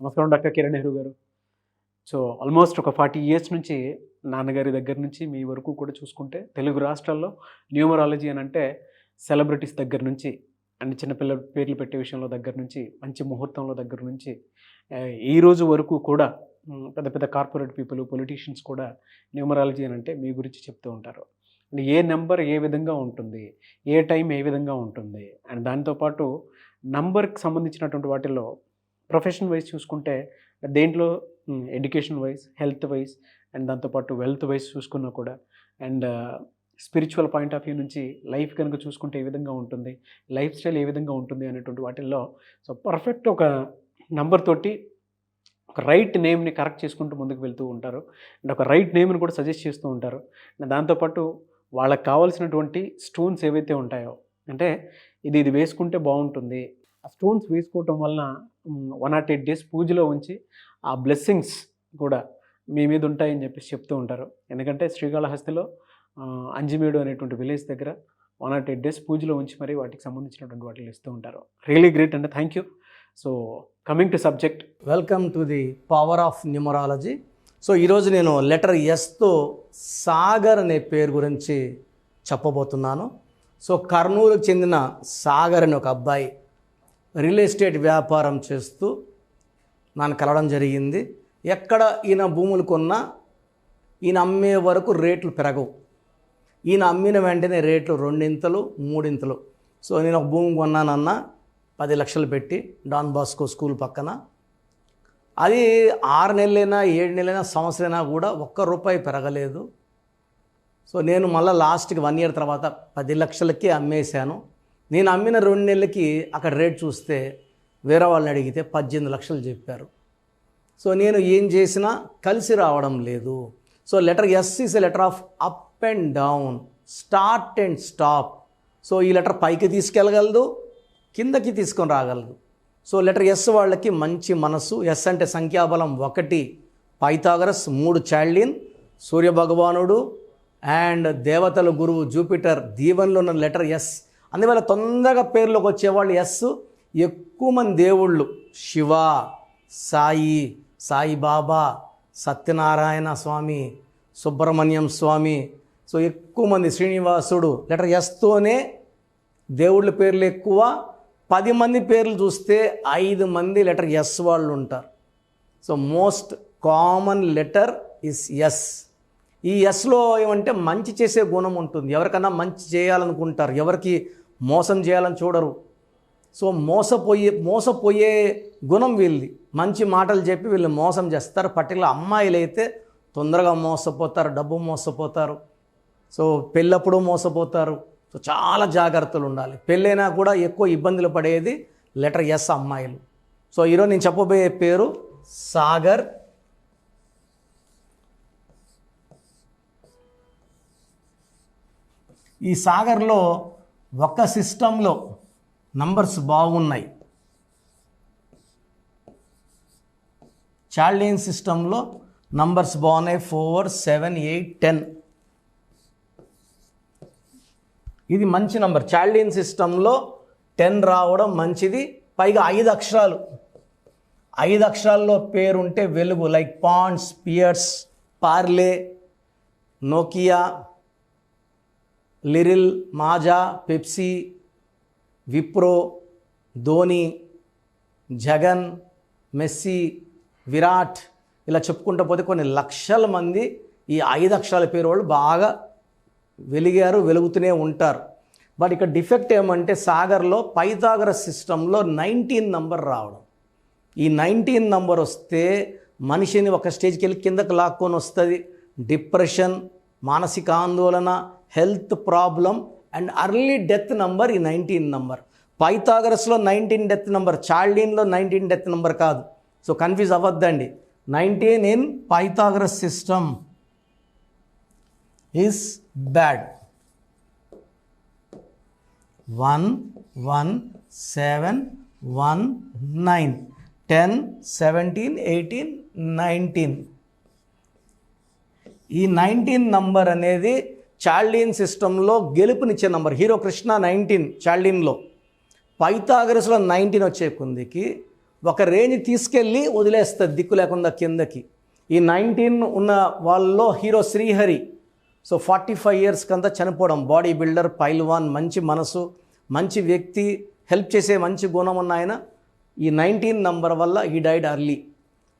నమస్కారం డాక్టర్ కిరణ్ నెహ్రూ గారు. So almost ఒక 40 ఇయర్స్ నుంచి నాన్నగారి దగ్గర నుంచి మీ వరకు కూడా చూసుకుంటే తెలుగు రాష్ట్రాల్లో న్యూమరాలజీ అని అంటే సెలబ్రిటీస్ దగ్గర నుంచి అండ్ చిన్నపిల్లల పేర్లు పెట్టే విషయంలో దగ్గర నుంచి మంచి ముహూర్తంలో దగ్గర నుంచి ఈ రోజు వరకు కూడా పెద్ద పెద్ద కార్పొరేట్ పీపుల్ పొలిటీషియన్స్ కూడా న్యూమరాలజీ అని అంటే మీ గురించి చెప్తూ ఉంటారు. అండ్ ఏ నెంబర్ ఏ విధంగా ఉంటుంది, ఏ టైం ఏ విధంగా ఉంటుంది, అండ్ దాంతోపాటు నంబర్కి సంబంధించినటువంటి వాటిల్లో ప్రొఫెషన్ వైజ్ చూసుకుంటే దేంట్లో education wise, health wise and దాంతోపాటు వెల్త్ వైజ్ చూసుకున్నా కూడా and spiritual point of view నుంచి లైఫ్ కనుక చూసుకుంటే ఏ విధంగా ఉంటుంది, లైఫ్ స్టైల్ ఏ విధంగా ఉంటుంది అనేటువంటి వాటిల్లో సో పర్ఫెక్ట్ ఒక నంబర్ తోటి ఒక రైట్ నేమ్ని కరెక్ట్ చేసుకుంటూ ముందుకు వెళ్తూ ఉంటారు అండ్ ఒక రైట్ నేమ్ని కూడా సజెస్ట్ చేస్తూ ఉంటారు. అండ్ దాంతోపాటు వాళ్ళకి కావాల్సినటువంటి స్టోన్స్ ఏవైతే ఉంటాయో అంటే ఇది వేసుకుంటే బాగుంటుంది, ఆ స్టోన్స్ వేసుకోవటం వలన 108 డేస్ పూజలో ఉంచి ఆ బ్లెస్సింగ్స్ కూడా మీ మీద ఉంటాయని చెప్పేసి చెప్తూ ఉంటారు. ఎందుకంటే శ్రీకాళహస్తిలో అంజిమేడు అనేటువంటి విలేజ్ దగ్గర 108 డేస్ పూజలో ఉంచి మరి వాటికి సంబంధించినటువంటి వాటిని ఇస్తూ ఉంటారు. రియలీ గ్రేట్ అండి, thank you. So coming to subject, welcome to the power of numerology. So ఈరోజు నేను లెటర్ ఎస్తో సాగర్ అనే పేరు గురించి చెప్పబోతున్నాను. సో కర్నూలుకు చెందిన సాగర్ అనే ఒక అబ్బాయి రియల్ ఎస్టేట్ వ్యాపారం చేస్తూ నన్ను కలవడం జరిగింది. ఎక్కడ ఈయన భూములు కొన్నా ఈయన అమ్మే వరకు రేట్లు పెరగవు. ఈయన అమ్మిన వెంటనే రేట్లు 2 3. సో నేను ఒక భూమి కొన్నానన్న 10 లక్షలు పెట్టి డాన్ బాస్కో స్కూల్ పక్కన. అది 6 నెలలైనా 7 నెలలైనా సంవత్సరమైనా కూడా ₹1 పెరగలేదు. సో నేను మళ్ళీ లాస్ట్కి 1 ఇయర్ తర్వాత 10 లక్షలకి అమ్మేశాను. నేను అమ్మిన 2 నెలలకి అక్కడ రేట్ చూస్తే వేరే వాళ్ళని అడిగితే 18 లక్షలు చెప్పారు. సో నేను ఏం చేసినా కలిసి రావడం లేదు. So letter S is a letter of up and down, start and stop. So ఈ లెటర్ పైకి తీసుకెళ్ళగలదు, కిందకి తీసుకొని రాగలదు. సో లెటర్ ఎస్ వాళ్ళకి మంచి మనసు. ఎస్ అంటే సంఖ్యాబలం 1, పైథాగరస్, 3 చాల్డిన్, సూర్యభగవానుడు అండ్ దేవతల గురువు జూపిటర్ దీవెనలో ఉన్న లెటర్ ఎస్. అందువల్ల తొందరగా పేర్లోకి వచ్చేవాళ్ళు ఎస్. ఎక్కువ మంది దేవుళ్ళు శివ, సాయి, సాయిబాబా, సత్యనారాయణ స్వామి, సుబ్రహ్మణ్యం స్వామి, సో ఎక్కువ మంది శ్రీనివాసుడు. లెటర్ ఎస్తోనే దేవుళ్ళ పేర్లు ఎక్కువ. 10 మంది పేర్లు చూస్తే 5 మంది లెటర్ ఎస్ వాళ్ళు ఉంటారు. So most common letter is S. ఈ ఎస్లో ఏమంటే మంచి చేసే గుణం ఉంటుంది. ఎవరికన్నా మంచి చేయాలనుకుంటారు, ఎవరికి మోసం చేయాలని చూడరు. సో మోసపోయే గుణం వీళ్ళది. మంచి మాటలు చెప్పి వీళ్ళు మోసం చేస్తారు. పర్టికులర్ అమ్మాయిలు అయితే తొందరగా మోసపోతారు, డబ్బు మోసపోతారు. సో పెళ్ళప్పుడు మోసపోతారు. సో చాలా జాగ్రత్తలు ఉండాలి. పెళ్ళైనా కూడా ఎక్కువ ఇబ్బందులు పడేది లెటర్ ఎస్ అమ్మాయిలు. సో ఈరోజు నేను చెప్పబోయే పేరు సాగర్. ఈ సాగర్లో ఒక సిస్టంలో నంబర్స్ బాగున్నాయి. చాల్డిన్ సిస్టంలో నంబర్స్ బాగున్నాయి. 4, 7, 8, 10. ఇది మంచి నంబర్. చాల్డిన్ సిస్టంలో 10 రావడం మంచిది. పైగా 5 అక్షరాలు. 5 అక్షరాల్లో పేరుంటే వెలుగు. Like Ponds, Pears, Parle, Nokia, Liril, Maaza, Pepsi, Wipro, Dhoni, Jagan, Messi, Virat, ఇలా చెప్పుకుంటూ పోతే కొన్ని లక్షల మంది ఈ 5 అక్షరాల పేరు వాళ్ళు బాగా వెలుగుతూనే ఉంటారు. బట్ ఇక్కడ డిఫెక్ట్ ఏమంటే సాగర్లో పైథాగరస్ సిస్టంలో 19 నంబర్ రావడం. ఈ 19 నంబర్ వస్తే మనిషిని ఒక స్టేజ్కి వెళ్ళి కిందకు లాక్కొని వస్తుంది. డిప్రెషన్, మానసిక ఆందోళన, health problem and early death number ఈ 19 నంబర్. పైథాగరస్లో 19 డెత్ నంబర్, చాల్డిన్లో 19 డెత్ నంబర్ కాదు. సో కన్ఫ్యూజ్ అవ్వద్దండి. 19 in Pythagoras system is bad. 1, 1, 7, 1, 9, 10, 17, 18, 19. ఈ 19 నంబర్ అనేది చాల్డిన్ సిస్టంలో గెలుపునిచ్చే నంబర్. హీరో కృష్ణ 19 చాల్డిన్లో. పైథాగరస్లో 19 వచ్చే కొందికి ఒక రేంజ్ తీసుకెళ్ళి వదిలేస్తుంది దిక్కు లేకుండా కిందకి. ఈ 19 ఉన్న వాళ్ళలో హీరో శ్రీహరి. సో 45 ఇయర్స్ కంతా చనిపోవడం. బాడీ బిల్డర్, పైల్వాన్, మంచి మనసు, మంచి వ్యక్తి, హెల్ప్ చేసే మంచి గుణం ఉన్న ఆయన ఈ 19 నంబర్ వల్ల ఈ డైడ్ అర్లీ.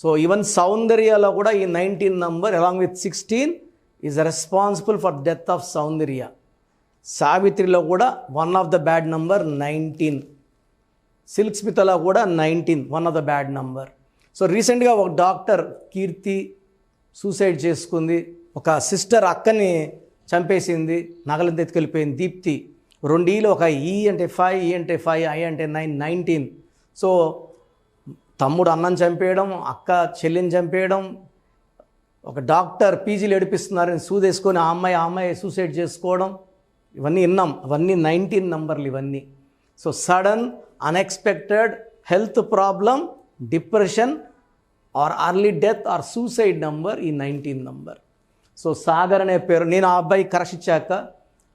సో ఈవెన్ సౌందర్యలో కూడా ఈ 19 number along with 16 is responsible for death of Soundarya. సావిత్రిలో కూడా one of the bad number 19. Silk స్మితలో కూడా 19 one of the bad number. So రీసెంట్గా ఒక డాక్టర్ కీర్తి సూసైడ్ చేసుకుంది. ఒక సిస్టర్ అక్కని చంపేసింది, నగలంతా ఎత్తుకెళ్ళిపోయింది దీప్తి. 2 ఈలు, ఒక ఈ అంటే 5, ఈ అంటే 5, ఐ అంటే 9, 19. సో తమ్ముడు అన్నని చంపేయడం, అక్క చెల్లిని చంపేయడం, ఒక డాక్టర్ పీజీలు ఏడిపిస్తున్నారని సూదేసుకొని ఆ అమ్మాయి సూసైడ్ చేసుకోవడం, ఇవన్నీ విన్నాం. అవన్నీ 19 నంబర్లు ఇవన్నీ. So sudden unexpected health problem, depression or early death or suicide number ఈ 19 నంబర్. సో సాగర్ అనే పేరు, నేను ఆ అబ్బాయి కరెక్ట్ ఇచ్చాక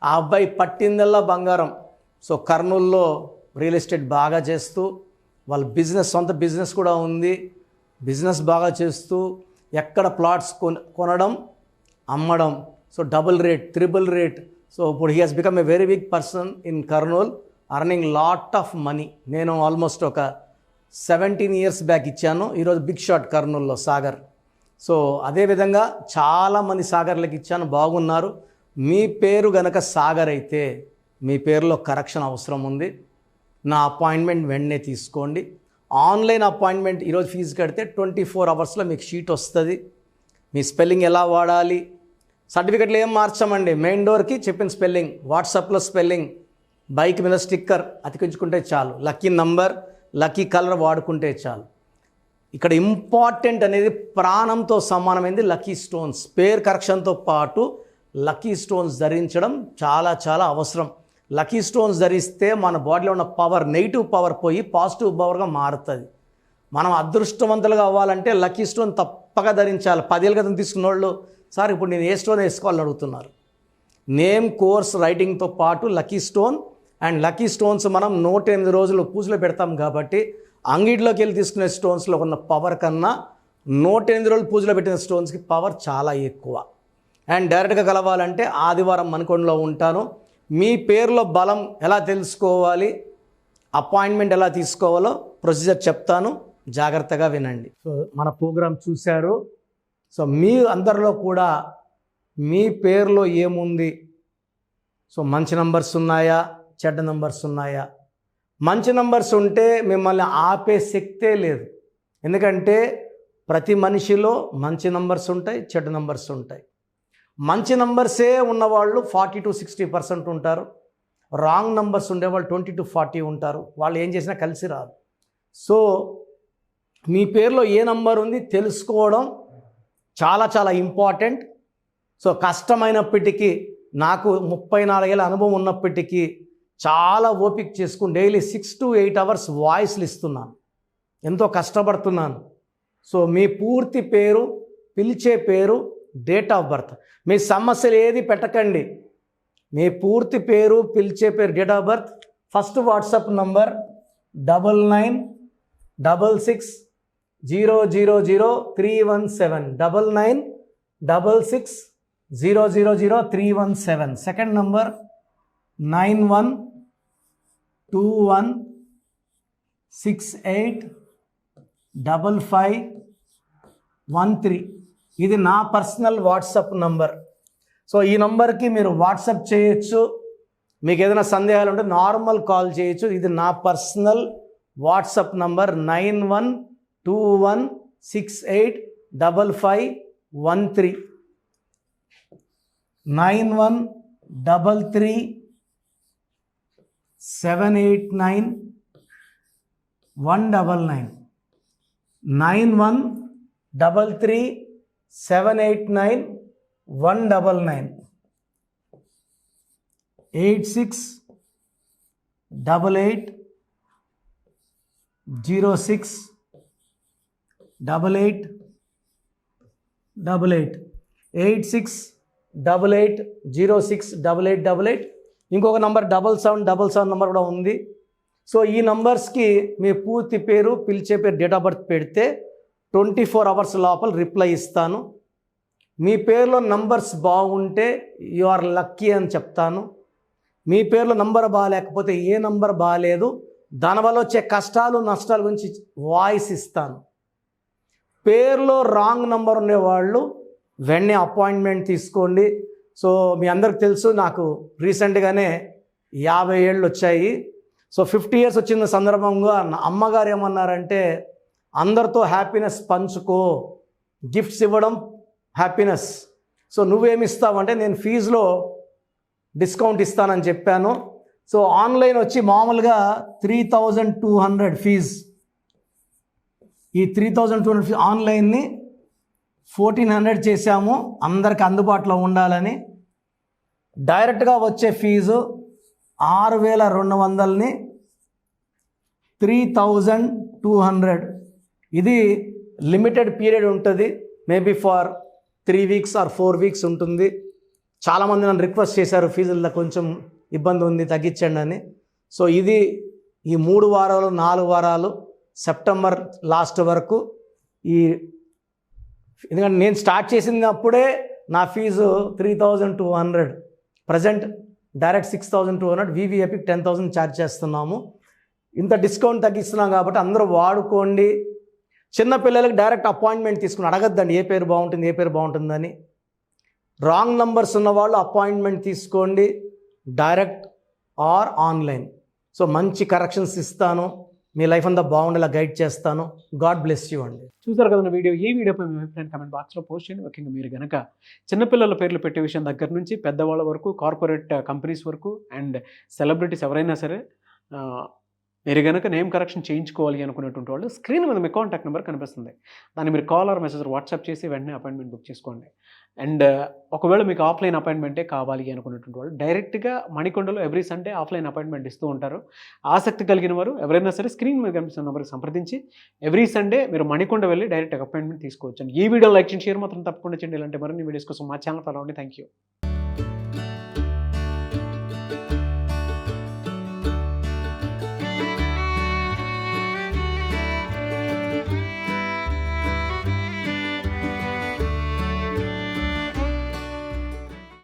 ఆ అబ్బాయి పట్టిందల్లా బంగారం. సో కర్నూల్లో రియల్ ఎస్టేట్ బాగా చేస్తూ, వాళ్ళ సొంత బిజినెస్ కూడా ఉంది, బిజినెస్ బాగా చేస్తూ ఎక్కడ ప్లాట్స్ కొనడం, అమ్మడం. So double rate, triple rate. So ఇప్పుడు he has become a very big person in Kurnool, earning lot of money. నేను ఆల్మోస్ట్ ఒక 17 ఇయర్స్ బ్యాక్ ఇచ్చాను. ఈరోజు బిగ్ షాట్ కర్నూల్లో సాగర్. సో అదేవిధంగా చాలామంది సాగర్లకు ఇచ్చాను, బాగున్నారు. మీ పేరు గనక సాగర్ అయితే మీ పేరులో కరెక్షన్ అవసరం ఉంది. నా అపాయింట్మెంట్ వెంటనే తీసుకోండి. ఆన్లైన్ అపాయింట్మెంట్ ఈరోజు ఫీజు కడితే 24 అవర్స్లో మీకు షీట్ వస్తుంది. మీ స్పెల్లింగ్ ఎలా వాడాలి, సర్టిఫికెట్లు ఏం మార్చామండి, మెయిన్ డోర్కి చెప్పిన స్పెల్లింగ్, వాట్సాప్లో స్పెల్లింగ్, బైక్ మీద స్టిక్కర్ అతికించుకుంటే చాలు, లక్కీ నంబర్, లక్కీ కలర్ వాడుకుంటే చాలు. ఇక్కడ ఇంపార్టెంట్ అనేది ప్రాణంతో సమానమైంది లక్కీ స్టోన్స్. పేరు కరెక్షన్తో పాటు లక్కీ స్టోన్స్ ధరించడం చాలా చాలా అవసరం. లక్కీ స్టోన్స్ ధరిస్తే మన బాడీలో ఉన్న పవర్, నెగిటివ్ పవర్ పోయి పాజిటివ్ పవర్గా మారుతుంది. మనం అదృష్టవంతులుగా అవ్వాలంటే లక్కీ స్టోన్ తప్పక ధరించాలి. 10 ఏళ్ళ క్రితం తీసుకున్న వాళ్ళు, సార్ ఇప్పుడు నేను ఏ స్టోన్ వేసుకోవాలని అడుగుతున్నారు. నేమ్, కోర్స్, రైటింగ్తో పాటు lucky stone. And lucky stones మనం 108 రోజులు పూజలో పెడతాం కాబట్టి అంగిడిలోకి వెళ్ళి తీసుకునే స్టోన్స్లో ఉన్న పవర్ కన్నా 108 రోజులు పూజలో పెట్టిన స్టోన్స్కి పవర్ చాలా ఎక్కువ. అండ్ డైరెక్ట్గా కలవాలంటే ఆదివారం మణికొండలో ఉంటాను. మీ పేరులో బలం ఎలా తెలుసుకోవాలి, అపాయింట్మెంట్ ఎలా తీసుకోవాలో ప్రొసీజర్ చెప్తాను, జాగ్రత్తగా వినండి. సో మన ప్రోగ్రాం చూశారు. సో మీ అందరిలో కూడా మీ పేరులో ఏముంది, సో మంచి నంబర్స్ ఉన్నాయా, చెడ్డ నంబర్స్ ఉన్నాయా? మంచి నంబర్స్ ఉంటే మిమ్మల్ని ఆపే శక్తే లేదు. ఎందుకంటే ప్రతి మనిషిలో మంచి నంబర్స్ ఉంటాయి, చెడ్డ నంబర్స్ ఉంటాయి. మంచి నంబర్సే ఉన్నవాళ్ళు 40 to 60% ఉంటారు. రాంగ్ నంబర్స్ ఉండేవాళ్ళు 20 to 40 ఉంటారు. వాళ్ళు ఏం చేసినా కలిసి రాదు. సో మీ పేరులో ఏ నంబర్ ఉంది తెలుసుకోవడం చాలా చాలా ఇంపార్టెంట్. సో కష్టమైనప్పటికీ, నాకు 34 ఏళ్ళ అనుభవం ఉన్నప్పటికీ చాలా ఓపిక చేసుకుని డైలీ 6 to 8 అవర్స్ వాయిస్లు ఇస్తున్నాను, ఎంతో కష్టపడుతున్నాను. సో మీ పూర్తి పేరు, పిలిచే పేరు, డేట్ ఆఫ్ బర్త్, మీ సమస్యలు ఏది పెట్టకండి. మీ పూర్తి పేరు, పిలిచే పేరు, date of birth. First WhatsApp number 9966000317, 9966000317. Second number 9121685513. ఇది నా పర్సనల్ వాట్సాప్ నంబర్. సో ఈ నంబర్కి మీరు వాట్సాప్ చేయొచ్చు. మీకు ఏదైనా సందేహాలు ఉంటే నార్మల్ కాల్ చేయొచ్చు. ఇది నా పర్సనల్ వాట్సాప్ నంబర్ 9121685513, 9133789199, 9133789199, 8688068888, 8688068888. ఇంకొక నంబర్ 7777 నంబర్ కూడా ఉంది. సో ఈ నంబర్స్కి మీ పూర్తి పేరు, పిలిచే పేరు, డేట్ ఆఫ్ బర్త్ పెడితే 24 అవర్స్ లోపల రిప్లై ఇస్తాను. మీ పేరులో నంబర్స్ బాగుంటే యు ఆర్ లక్కీ అని చెప్తాను. మీ పేరులో నంబర్ బాగాలేకపోతే ఏ నంబర్ బాగాలేదు, దానివల్ల వచ్చే కష్టాలు నష్టాల గురించి వాయిస్ ఇస్తాను. పేరులో రాంగ్ నంబర్ ఉండేవాళ్ళు వెంటనే అపాయింట్మెంట్ తీసుకోండి. సో మీ అందరికి తెలుసు, నాకు రీసెంట్గానే 50 ఏళ్ళు వచ్చాయి. సో 50 ఇయర్స్ వచ్చిన సందర్భంగా నా అమ్మగారు ఏమన్నారంటే, అందరితో హ్యాపీనెస్ పంచుకో, గిఫ్ట్స్ ఇవ్వడం హ్యాపీనెస్. సో నువ్వేమి ఇస్తావంటే, నేను ఫీజులో డిస్కౌంట్ ఇస్తానని చెప్పాను. సో ఆన్లైన్ వచ్చి మామూలుగా 3200 ఫీజ్. ఈ 3200 ఫీజ్ ఆన్లైన్ని 1400 చేశాము, అందరికి అందుబాటులో ఉండాలని. డైరెక్ట్గా వచ్చే ఫీజు 6200ని 3200. ఇది లిమిటెడ్ పీరియడ్ ఉంటుంది, maybe for 3 weeks or 4 weeks ఉంటుంది. చాలామంది నన్ను రిక్వెస్ట్ చేశారు, ఫీజుల్లో కొంచెం ఇబ్బంది ఉంది తగ్గించండి అని. సో ఇది ఈ 3 వారాలు 4 వారాలు సెప్టెంబర్ లాస్ట్ వరకు. ఎందుకంటే నేను స్టార్ట్ చేసినప్పుడే నా ఫీజు 3200, ప్రజెంట్ డైరెక్ట్ 6200, వివిఐపికి 10,000 ఛార్జ్ చేస్తున్నాము. ఇంత డిస్కౌంట్ తగ్గిస్తున్నాం కాబట్టి అందరూ వాడుకోండి. చిన్నపిల్లలకి డైరెక్ట్ అపాయింట్మెంట్ తీసుకుని అడగద్దండి ఏ పేరు బాగుంటుంది ఏ పేరు బాగుంటుందని. రాంగ్ నంబర్స్ ఉన్నవాళ్ళు అపాయింట్మెంట్ తీసుకోండి, డైరెక్ట్ ఆర్ ఆన్లైన్. సో మంచి కరెక్షన్స్ ఇస్తాను, మీ లైఫ్ అంతా బాగుండేలా గైడ్ చేస్తాను. గాడ్ బ్లెస్ యూ అండి. చూసారు కదా వీడియో. ఈ వీడియోపై మీ అభిప్రాయం కమెంట్ బాక్స్లో పోస్ట్ చేయండి. ముఖ్యంగా మీరు కనుక చిన్నపిల్లల పేర్లు పెట్టే విషయం దగ్గర నుంచి పెద్దవాళ్ళ వరకు, కార్పొరేట్ కంపెనీస్ వరకు అండ్ సెలబ్రిటీస్ ఎవరైనా సరే మీరు కనుక నేమ్ కరెక్షన్ చేయించుకోవాలి అనుకునేటువంటి వాళ్ళు స్క్రీన్ మీద మీ కాంటాక్ట్ నెంబర్ కనిపిస్తుంది. దాన్ని మీరు కాల్ ఆర్ మెసేజ్ వాట్సాప్ చేసి వెంటనే అపాయింట్మెంట్ బుక్ చేసుకోండి. అండ్ ఒకవేళ మీకు ఆఫ్లైన్ అపాయింట్మెంటే కావాలి అనుకునేటువంటి వాళ్ళు డైరెక్ట్గా మణికొండలో ఎవ్రీ సండే ఆఫ్లైన్ అపాయింట్మెంట్ ఇస్తూ ఉంటారు. ఆసక్తి కలిగిన వారు ఎవరైనా సరే స్క్రీన్ మీద కనిపిస్తున్న నెంబర్కి సంప్రదించి ఎవ్రీ సండే మీరు మణికొండ వెళ్ళి డైరెక్ట్ అపాయింట్మెంట్ తీసుకోవచ్చు. ఈ వీడియో లైక్ చేయండి, షేర్ మాత్రం తప్పకుండా చేయండి. ఇలాంటి మరిన్ని వీడియోస్ కోసం మా ఛానల్ ఫాలో అవ్వండి. Thank you.